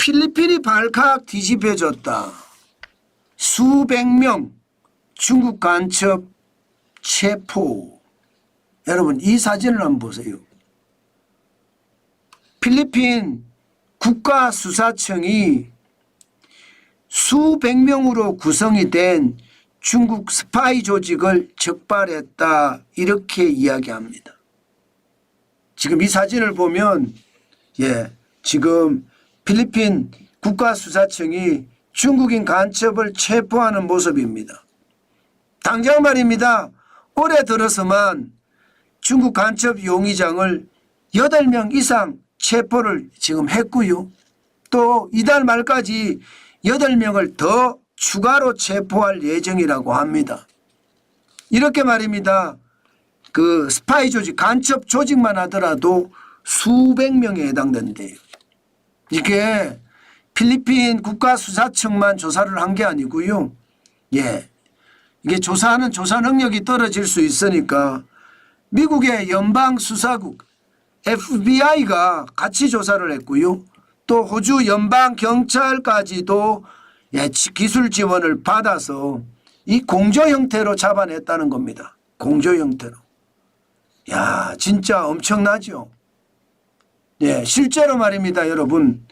필리핀이 발칵 뒤집혀졌다. 수백 명 중국 간첩 체포. 여러분 이 사진을 한번 보세요. 필리핀 국가수사청이 수백 명으로 구성이 된 중국 스파이 조직을 적발했다 이렇게 이야기합니다. 지금 이 사진을 보면 지금 필리핀 국가수사청이 중국인 간첩을 체포하는 모습입니다. 당장 말입니다. 올해 들어서만 중국 간첩 용의장을 8명 이상 체포를 지금 했고요. 또 이달 말까지 8명을 더 추가로 체포할 예정이라고 합니다. 이렇게 말입니다. 그 스파이 조직, 간첩 조직만 하더라도 수백 명에 해당된대요. 이게 필리핀 국가수사청만 조사를 한 게 아니고요. 이게 조사하는 조사 능력이 떨어질 수 있으니까 미국의 연방수사국 FBI가 같이 조사를 했고요. 또 호주 연방경찰까지도 기술 지원을 받아서 이 공조 형태로 잡아냈다는 겁니다. 공조 형태로. 야, 진짜 엄청나죠. 실제로 말입니다, 여러분.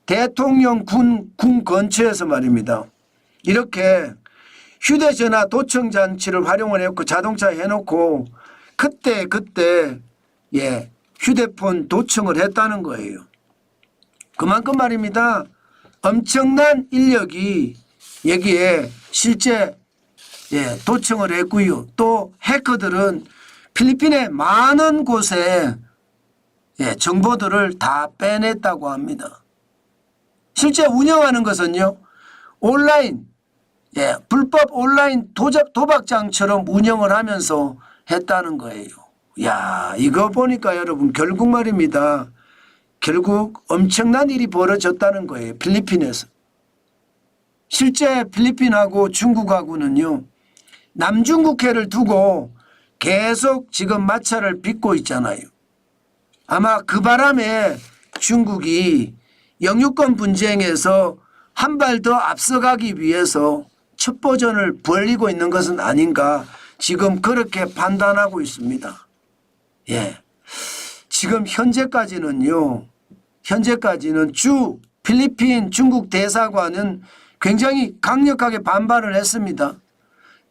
대통령 군 근처에서 말입니다. 이렇게 휴대전화 도청 장치를 활용을 했고 자동차에 해놓고 그때 휴대폰 도청을 했다는 거예요. 그만큼 말입니다. 엄청난 인력이 여기에 실제 도청을 했고요. 또 해커들은 필리핀의 많은 곳에 정보들을 다 빼냈다고 합니다. 실제 운영하는 것은요. 온라인 불법 온라인 도박장처럼 운영을 하면서 했다는 거예요. 야, 이거 보니까 여러분 결국 말입니다. 결국 엄청난 일이 벌어졌다는 거예요. 필리핀에서. 실제 필리핀하고 중국하고는요. 남중국해를 두고 계속 지금 마찰을 빚고 있잖아요. 아마 그 바람에 중국이 영유권 분쟁에서 한 발 더 앞서가기 위해서 첩보전을 벌이고 있는 것은 아닌가 지금 그렇게 판단하고 있습니다. 지금 현재까지는 필리핀 중국 대사관은 굉장히 강력하게 반발을 했습니다.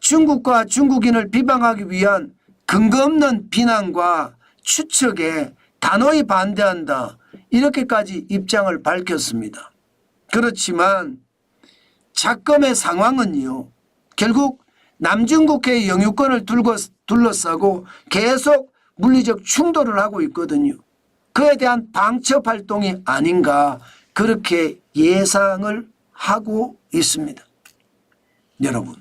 중국과 중국인을 비방하기 위한 근거 없는 비난과 추측에 단호히 반대한다. 이렇게까지 입장을 밝혔습니다. 그렇지만 작금의 상황은요. 결국 남중국해의 영유권을 둘러싸고 계속 물리적 충돌을 하고 있거든요. 그에 대한 방첩 활동이 아닌가 그렇게 예상을 하고 있습니다. 여러분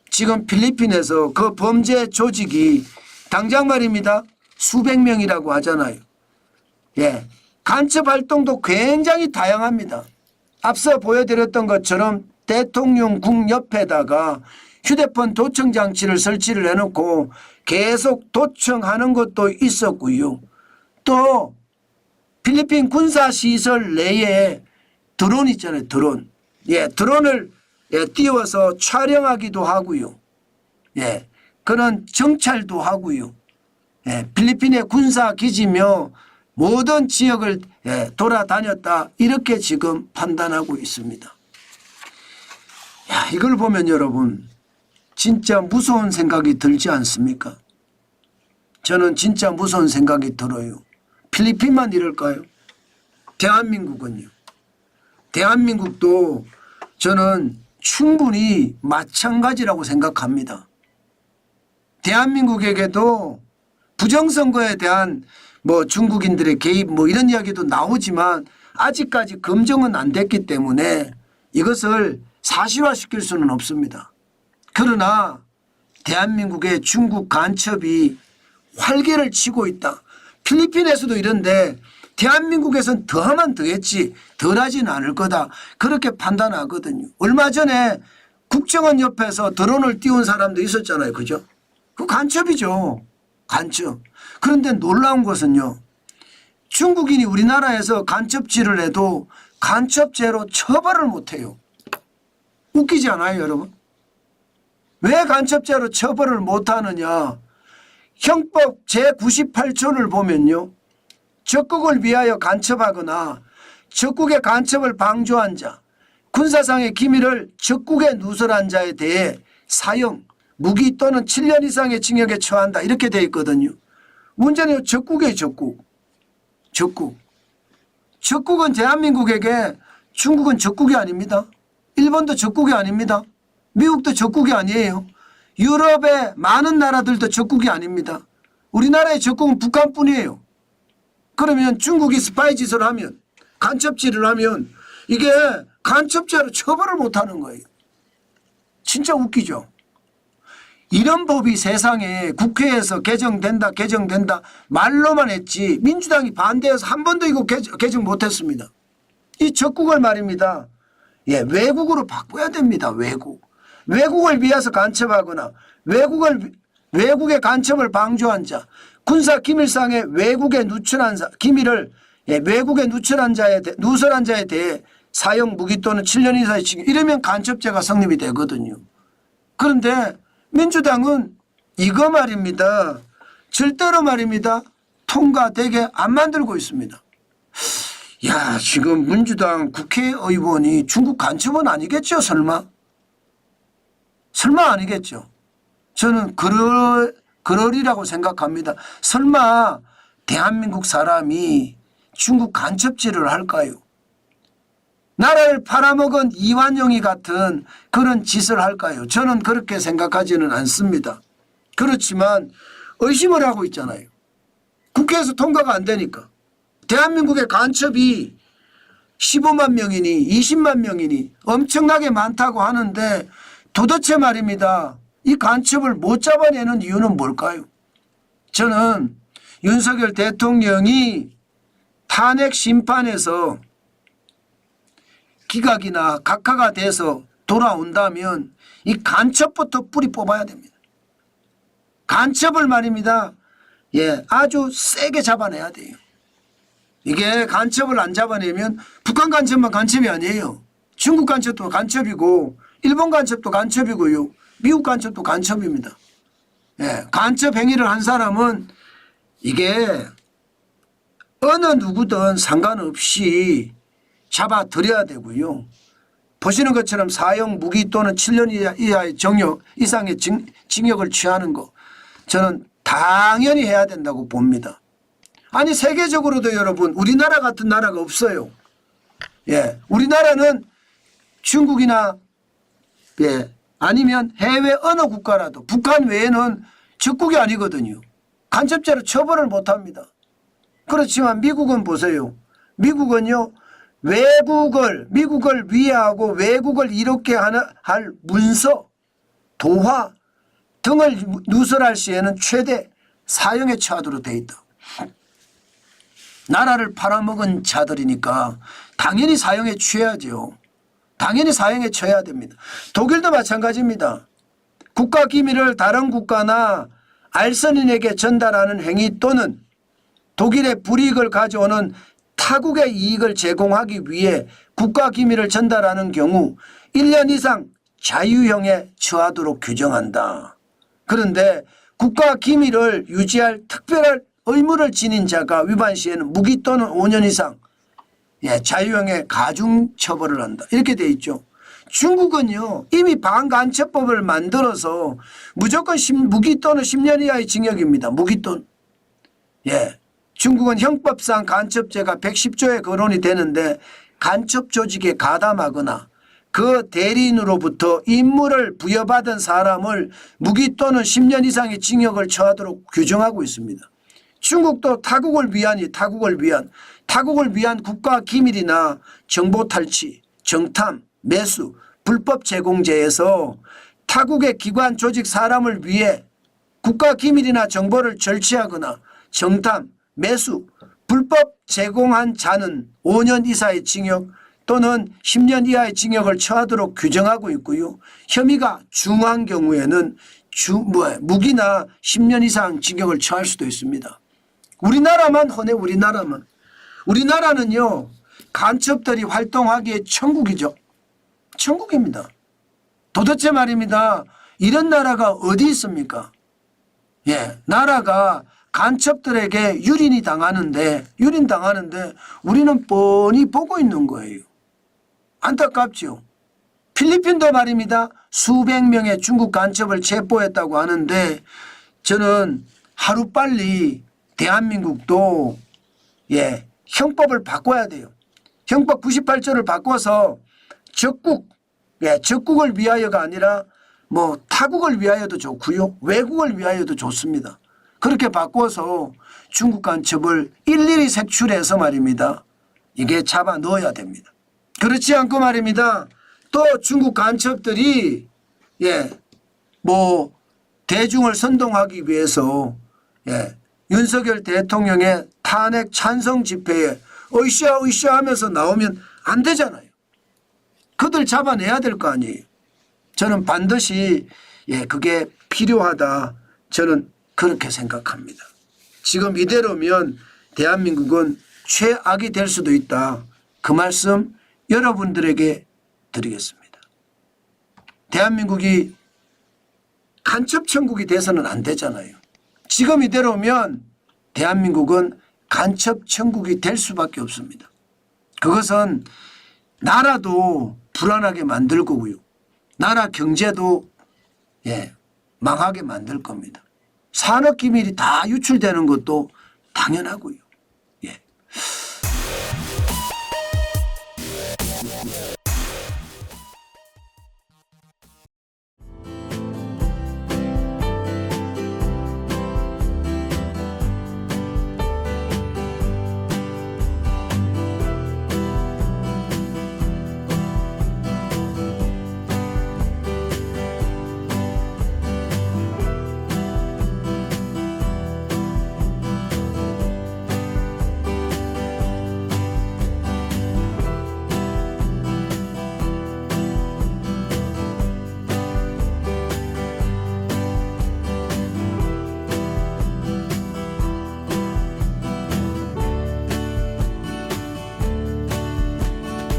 지금 필리핀에서 그 범죄 조직이 당장 말입니다. 수백 명이라고 하잖아요. 간첩 활동도 굉장히 다양합니다. 앞서 보여드렸던 것처럼 대통령궁 옆에다가 휴대폰 도청 장치를 설치를 해놓고 계속 도청하는 것도 있었고요. 또 필리핀 군사시설 내에 드론 있잖아요. 드론. 드론을 띄워서 촬영하기도 하고요. 그런 정찰도 하고요. 필리핀의 군사기지며 모든 지역을 돌아다녔다 이렇게 지금 판단하고 있습니다. 이걸 보면 여러분 진짜 무서운 생각이 들지 않습니까? 저는 진짜 무서운 생각이 들어요. 필리핀만 이럴까요? 대한민국은요. 대한민국도 저는 충분히 마찬가지라고 생각합니다. 대한민국에게도 부정선거에 대한 중국인들의 개입 이런 이야기도 나오지만 아직까지 검증은 안 됐기 때문에 이것을 사실화시킬 수는 없습니다. 그러나 대한민국의 중국 간첩이 활개를 치고 있다. 필리핀에서도 이런데 대한민국에서는 더하면 더했지 덜하지는 않을 거다. 그렇게 판단하거든요. 얼마 전에 국정원 옆에서 드론을 띄운 사람도 있었잖아요. 그죠? 그 간첩이죠. 간첩. 그런데 놀라운 것은요. 중국인이 우리나라에서 간첩질을 해도 간첩죄로 처벌을 못해요. 웃기지 않아요, 여러분? 왜 간첩죄로 처벌을 못하느냐? 형법 제98조를 보면요. 적국을 위하여 간첩하거나 적국의 간첩을 방조한 자, 군사상의 기밀을 적국에 누설한 자에 대해 사형, 무기 또는 7년 이상의 징역에 처한다. 이렇게 되어 있거든요. 문제는 적국이에요. 적국. 적국은 대한민국에게 중국은 적국이 아닙니다. 일본도 적국이 아닙니다. 미국도 적국이 아니에요. 유럽의 많은 나라들도 적국이 아닙니다. 우리나라의 적국은 북한뿐이에요. 그러면 중국이 스파이 짓을 하면, 간첩질을 하면 이게 간첩죄로 처벌을 못하는 거예요. 진짜 웃기죠. 이런 법이 세상에 국회에서 개정된다 말로만 했지 민주당이 반대해서 한 번도 이거 개정 못했습니다. 이 적국을 말입니다. 예, 외국으로 바꿔야 됩니다. 외국을 위해서 간첩하거나 외국의 간첩을 방조한 자, 군사 기밀상의 외국에 누출한 기밀을 외국에 누설한 자에 대해 사형, 무기 또는 7년 이상의 징역, 이러면 간첩죄가 성립이 되거든요. 그런데 민주당은 이거 말입니다. 절대로 말입니다. 통과되게 안 만들고 있습니다. 야, 지금 민주당 국회의원이 중국 간첩은 아니겠죠, 설마? 설마 아니겠죠. 저는 그러리라고 생각합니다. 설마 대한민국 사람이 중국 간첩질을 할까요? 나라를 팔아먹은 이완용이 같은 그런 짓을 할까요? 저는 그렇게 생각하지는 않습니다. 그렇지만 의심을 하고 있잖아요. 국회에서 통과가 안 되니까. 대한민국의 간첩이 15만 명이니 20만 명이니 엄청나게 많다고 하는데 도대체 말입니다. 이 간첩을 못 잡아내는 이유는 뭘까요? 저는 윤석열 대통령이 탄핵 심판에서 기각이나 각하가 돼서 돌아온다면 이 간첩부터 뿌리 뽑아야 됩니다. 간첩을 말입니다. 예, 아주 세게 잡아내야 돼요. 이게 간첩을 안 잡아내면 북한 간첩만 간첩이 아니에요. 중국 간첩도 간첩이고 일본 간첩도 간첩이고요. 미국 간첩도 간첩입니다. 예, 간첩 행위를 한 사람은 이게 어느 누구든 상관없이 잡아들여야 되고요. 보시는 것처럼 사형, 무기 또는 7년 이하의 이상의 징역을 취하는 거 저는 당연히 해야 된다고 봅니다. 아니 세계적으로도 여러분 우리나라 같은 나라가 없어요. 예, 우리나라는 중국이나 예, 아니면 해외 어느 국가라도 북한 외에는 적국이 아니거든요. 간첩죄로 처벌을 못합니다. 그렇지만 미국은 보세요. 미국은요. 미국을 위하고 외국을 이롭게 할 문서, 도화 등을 누설할 시에는 최대 사형에 처하도록 되어 있다. 나라를 팔아먹은 자들이니까 당연히 사형에 취해야죠. 당연히 사형에 처해야 됩니다. 독일도 마찬가지입니다. 국가 기밀을 다른 국가나 알선인에게 전달하는 행위 또는 독일의 불이익을 가져오는 타국의 이익을 제공하기 위해 국가 기밀을 전달하는 경우 1년 이상 자유형에 처하도록 규정한다. 그런데 국가 기밀을 유지할 특별한 의무를 지닌 자가 위반 시에는 무기 또는 5년 이상 자유형의 가중 처벌을 한다. 이렇게 돼 있죠. 중국은요 이미 반간첩법을 만들어서 무조건 무기 또는 10년 이하의 징역입니다. 무기 또는. 예. 중국은 형법상 간첩죄가 110조에 거론이 되는데 간첩 조직에 가담하거나 그 대리인으로부터 임무를 부여받은 사람을 무기 또는 10년 이상의 징역을 처하도록 규정하고 있습니다. 중국도 타국을 위한 국가 기밀이나 정보 탈취, 정탐, 매수, 불법 제공죄에서 타국의 기관 조직 사람을 위해 국가 기밀이나 정보를 절취하거나 정탐, 매수, 불법 제공한 자는 5년 이하의 징역 또는 10년 이하의 징역을 처하도록 규정하고 있고요. 혐의가 중한 경우에는 무기나 10년 이상 징역을 처할 수도 있습니다. 우리나라만 흔해. 우리나라는요 간첩들이 활동하기에 천국이죠. 천국입니다. 도대체 말입니다. 이런 나라가 어디 있습니까? 예, 나라가 간첩들에게 유린당하는데 우리는 뻔히 보고 있는 거예요. 안타깝죠. 필리핀도 말입니다. 수백 명의 중국 간첩을 체포했다고 하는데 저는 하루빨리 대한민국도 예, 형법을 바꿔야 돼요. 형법 98조를 바꿔서 적국을 위하여가 아니라 뭐 타국을 위하여도 좋고요. 외국을 위하여도 좋습니다. 그렇게 바꿔서 중국 간첩을 일일이 색출해서 말입니다. 이게 잡아 넣어야 됩니다. 그렇지 않고 말입니다. 또 중국 간첩들이 대중을 선동하기 위해서 윤석열 대통령의 탄핵 찬성 집회에 으쌰으쌰 하면서 나오면 안 되잖아요. 그들 잡아내야 될 거 아니에요. 저는 반드시 그게 필요하다. 저는 그렇게 생각합니다. 지금 이대로면 대한민국은 최악이 될 수도 있다. 그 말씀 여러분들에게 드리겠습니다. 대한민국이 간첩 천국이 돼서는 안 되잖아요. 지금 이대로면 대한민국은 간첩 천국이 될 수밖에 없습니다. 그것은 나라도 불안하게 만들 거고요. 나라 경제도 망하게 만들 겁니다. 산업기밀이 다 유출되는 것도 당연하고요.